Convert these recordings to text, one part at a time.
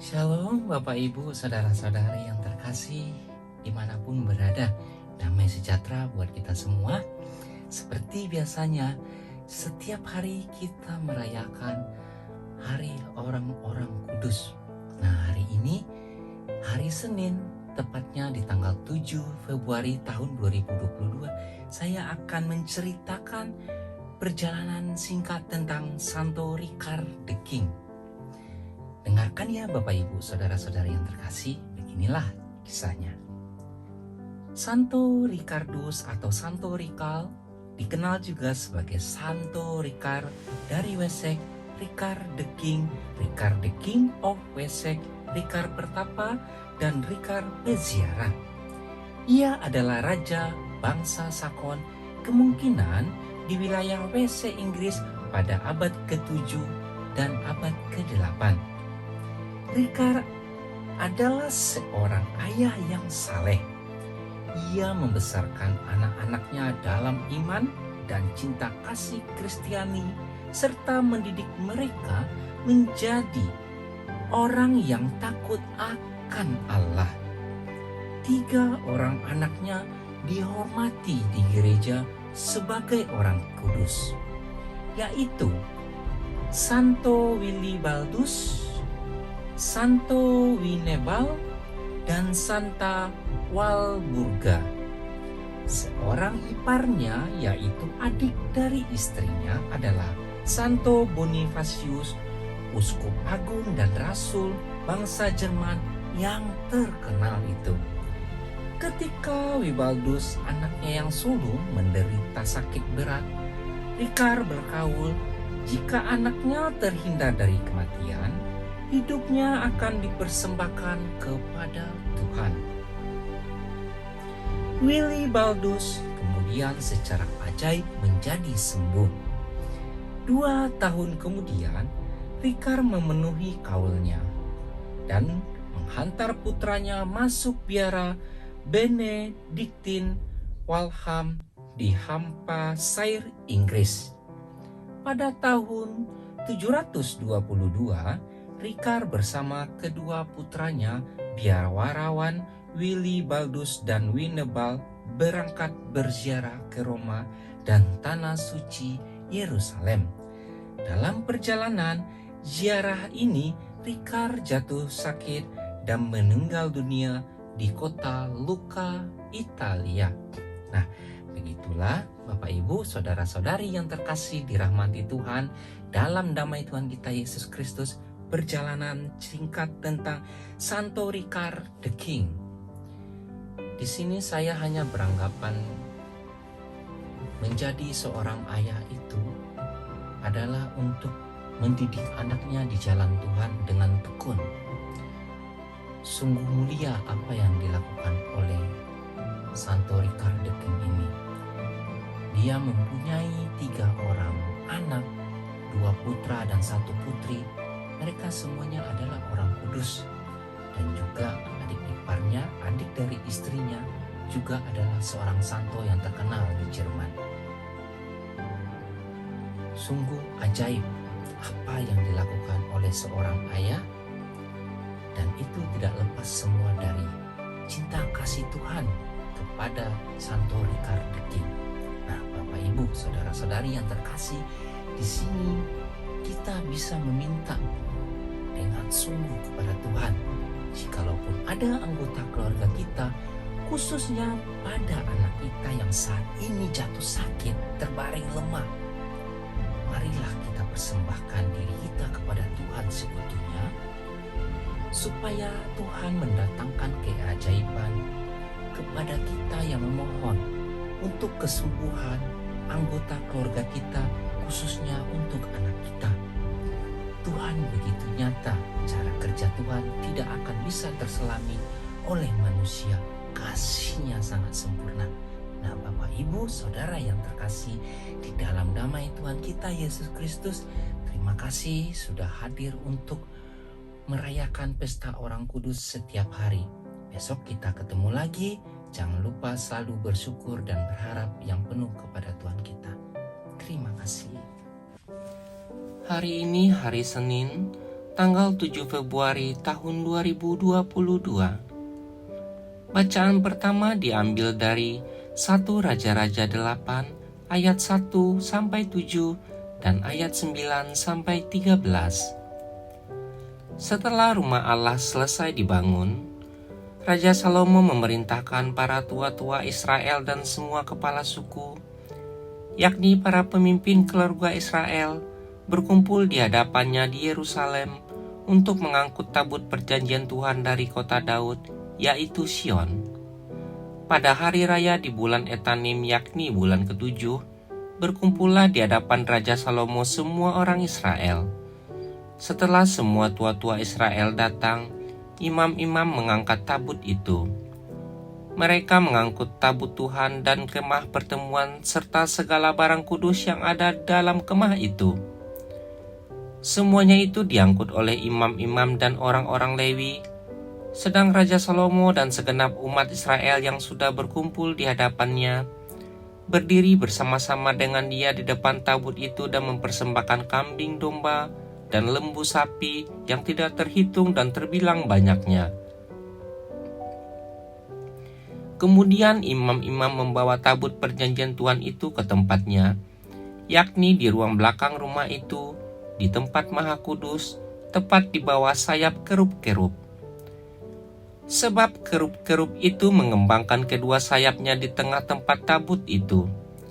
Shalom Bapak Ibu Saudara-saudari yang terkasih dimanapun berada. Damai sejahtera buat kita semua. Seperti biasanya setiap hari kita merayakan Hari Orang-orang Kudus. Nah, hari ini hari Senin, tepatnya di tanggal 7 Februari tahun 2022, saya akan menceritakan perjalanan singkat tentang Santo Ricard the King. Dengarkan ya Bapak Ibu Saudara-saudari yang terkasih, beginilah kisahnya. Santo Ricardus atau Santo Ricard dikenal juga sebagai Santo Ricard dari Wessex, Ricard the King of Wessex, Ricard Pertapa, dan Ricard Peziarah. Ia adalah raja bangsa Sakon, kemungkinan di wilayah Wessex Inggris pada abad ke-7 dan abad ke-8. Ricard adalah seorang ayah yang saleh. Ia membesarkan anak-anaknya dalam iman dan cinta kasih Kristiani, serta mendidik mereka menjadi orang yang takut akan Allah. 3 orang anaknya dihormati di gereja sebagai orang kudus, yaitu Santo Wilibaldus, Santo Winebal, dan Santa Walburga. Seorang iparnya, yaitu adik dari istrinya, adalah Santo Bonifacius, uskup agung dan rasul bangsa Jerman yang terkenal itu. Ketika Wibaldus, anaknya yang sulung, menderita sakit berat, Ricard berkaul, jika anaknya terhindar dari kematian, hidupnya akan dipersembahkan kepada Tuhan. Wilibaldus kemudian secara ajaib menjadi sembuh. 2 tahun kemudian, Ricard memenuhi kaulnya dan menghantar putranya masuk biara Benediktin Walham di Hampshire, Inggris. Pada tahun 722, Ricard bersama kedua putranya, biarawarawan Wilibaldus dan Winebal, berangkat berziarah ke Roma dan Tanah Suci Yerusalem. Dalam perjalanan ziarah ini, Ricard jatuh sakit dan meninggal dunia di kota Lucca, Italia. Nah, begitulah Bapak Ibu, saudara-saudari yang terkasih dirahmati Tuhan, dalam damai Tuhan kita Yesus Kristus, perjalanan singkat tentang Santo Ricard the King. Di sini saya hanya beranggapan menjadi seorang ayah itu adalah untuk mendidik anaknya di jalan Tuhan dengan tekun. Sungguh mulia apa yang dilakukan oleh Santo Ricard the King ini. Dia mempunyai 3 orang anak, 2 putra dan 1 putri. Mereka semuanya adalah orang kudus, dan juga adik iparnya, adik dari istrinya, juga adalah seorang santo yang terkenal di Jerman. Sungguh ajaib apa yang dilakukan oleh seorang ayah, dan itu tidak lepas semua dari cinta kasih Tuhan kepada Santo Ricard the King. Nah, Bapak Ibu, saudara-saudari yang terkasih, di sini kita bisa meminta dengan sungguh kepada Tuhan, jikalaupun ada anggota keluarga kita, khususnya pada anak kita yang saat ini jatuh sakit, terbaring lemah, marilah kita persembahkan diri kita kepada Tuhan seutuhnya, supaya Tuhan mendatangkan keajaiban kepada kita yang memohon untuk kesembuhan anggota keluarga kita, khususnya untuk anak kita. Tuhan begitu nyata, cara kerja Tuhan tidak akan bisa terselami oleh manusia. Kasih-Nya sangat sempurna. Nah, Bapak Ibu Saudara yang terkasih di dalam damai Tuhan kita Yesus Kristus, terima kasih sudah hadir untuk merayakan pesta orang kudus setiap hari. Besok kita ketemu lagi. Jangan lupa selalu bersyukur dan berharap yang penuh kepada Tuhan kita. Terima kasih. Hari ini hari Senin, tanggal 7 Februari tahun 2022. Bacaan pertama diambil dari 1 Raja-Raja 8 ayat 1 sampai 7 dan ayat 9 sampai 13. Setelah rumah Allah selesai dibangun, Raja Salomo memerintahkan para tua-tua Israel dan semua kepala suku, yakni para pemimpin keluarga Israel, berkumpul di hadapannya di Yerusalem untuk mengangkut tabut perjanjian Tuhan dari kota Daud, yaitu Sion. Pada hari raya di bulan Etanim, yakni bulan ke-7, berkumpullah di hadapan Raja Salomo semua orang Israel. Setelah semua tua-tua Israel datang, imam-imam mengangkat tabut itu. Mereka mengangkut tabut Tuhan dan kemah pertemuan serta segala barang kudus yang ada dalam kemah itu. Semuanya itu diangkut oleh imam-imam dan orang-orang Lewi, sedang Raja Salomo dan segenap umat Israel yang sudah berkumpul di hadapannya berdiri bersama-sama dengan dia di depan tabut itu dan mempersembahkan kambing domba dan lembu sapi yang tidak terhitung dan terbilang banyaknya. Kemudian imam-imam membawa tabut perjanjian Tuhan itu ke tempatnya, yakni di ruang belakang rumah itu, di tempat Maha Kudus, tepat di bawah sayap kerub-kerub. Sebab kerub-kerub itu mengembangkan kedua sayapnya di tengah tempat tabut itu,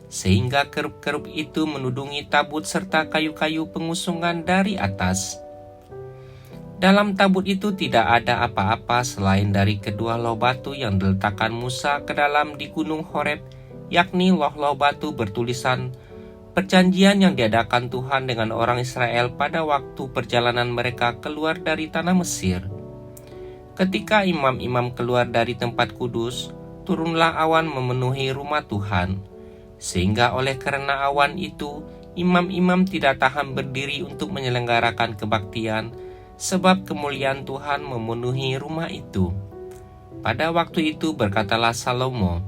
sehingga kerub-kerub itu menudungi tabut serta kayu-kayu pengusungan dari atas. Dalam tabut itu tidak ada apa-apa selain dari kedua loh batu yang diletakkan Musa ke dalam di gunung Horeb, yakni loh-loh batu bertulisan perjanjian yang diadakan Tuhan dengan orang Israel pada waktu perjalanan mereka keluar dari tanah Mesir. Ketika imam-imam keluar dari tempat kudus, turunlah awan memenuhi rumah Tuhan, sehingga oleh karena awan itu, imam-imam tidak tahan berdiri untuk menyelenggarakan kebaktian, sebab kemuliaan Tuhan memenuhi rumah itu. Pada waktu itu berkatalah Salomo,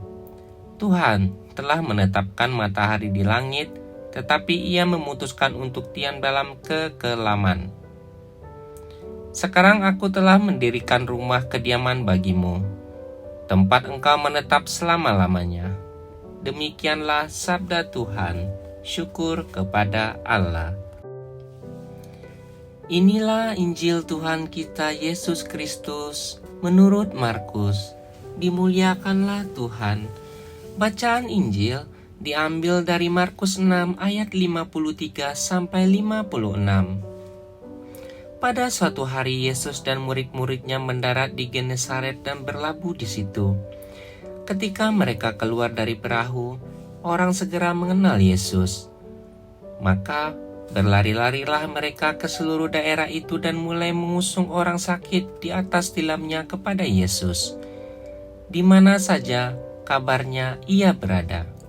Tuhan telah menetapkan matahari di langit, tetapi ia memutuskan untuk diam dalam kekelaman. Sekarang aku telah mendirikan rumah kediaman bagimu, tempat engkau menetap selama-lamanya. Demikianlah sabda Tuhan. Syukur kepada Allah. Inilah Injil Tuhan kita Yesus Kristus menurut Markus. Dimuliakanlah Tuhan. Bacaan Injil diambil dari Markus 6 ayat 53 sampai 56. Pada suatu hari Yesus dan murid-muridnya mendarat di Genesaret dan berlabuh di situ. Ketika mereka keluar dari perahu, orang segera mengenal Yesus. Maka berlari-larilah mereka ke seluruh daerah itu dan mulai mengusung orang sakit di atas tilamnya kepada Yesus, di mana saja kabarnya ia berada.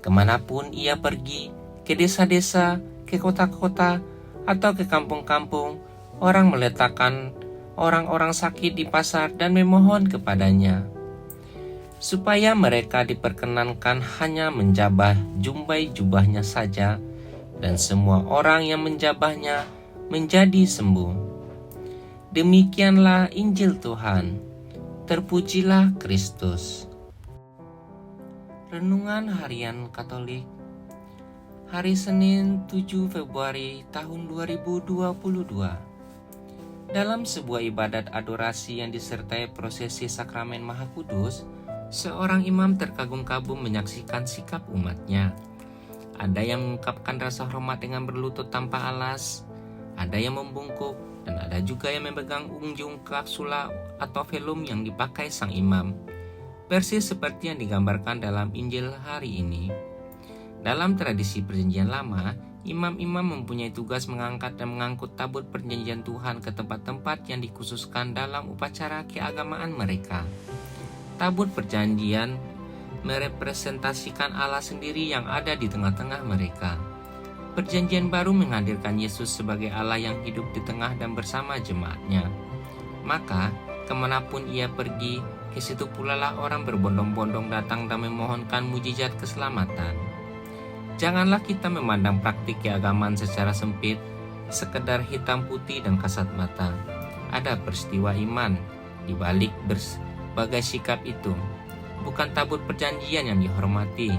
Kemanapun ia pergi, ke desa-desa, ke kota-kota, atau ke kampung-kampung, orang meletakkan orang-orang sakit di pasar dan memohon kepadanya, supaya mereka diperkenankan hanya menjabah jumbai jubahnya saja, dan semua orang yang menjabahnya menjadi sembuh. Demikianlah Injil Tuhan. Terpujilah Kristus. Renungan Harian Katolik, hari Senin 7 Februari tahun 2022. Dalam sebuah ibadat adorasi yang disertai prosesi sakramen Maha Kudus, seorang imam terkagum-kagum menyaksikan sikap umatnya. Ada yang mengungkapkan rasa hormat dengan berlutut tanpa alas, ada yang membungkuk, dan ada juga yang memegang unjung kapsula atau velum yang dipakai sang imam, persis seperti yang digambarkan dalam Injil hari ini. Dalam tradisi perjanjian lama, imam-imam mempunyai tugas mengangkat dan mengangkut tabut perjanjian Tuhan ke tempat-tempat yang dikhususkan dalam upacara keagamaan mereka. Tabut perjanjian merepresentasikan Allah sendiri yang ada di tengah-tengah mereka. Perjanjian baru menghadirkan Yesus sebagai Allah yang hidup di tengah dan bersama jemaatnya. Maka, kemanapun ia pergi, ke situ pula lah orang berbondong-bondong datang dan memohonkan mujizat keselamatan. Janganlah kita memandang praktik keagamaan secara sempit, sekedar hitam putih dan kasat mata. Ada peristiwa iman di balik berbagai sikap itu. Bukan tabut perjanjian yang dihormati,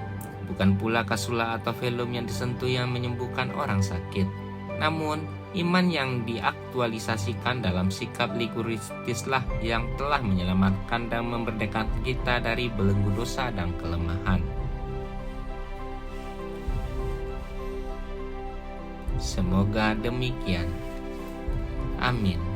bukan pula kasula atau velum yang disentuh yang menyembuhkan orang sakit. Namun, iman yang diaktualisasikan dalam sikap liturgislah yang telah menyelamatkan dan memerdekakan kita dari belenggu dosa dan kelemahan. Semoga demikian. Amin.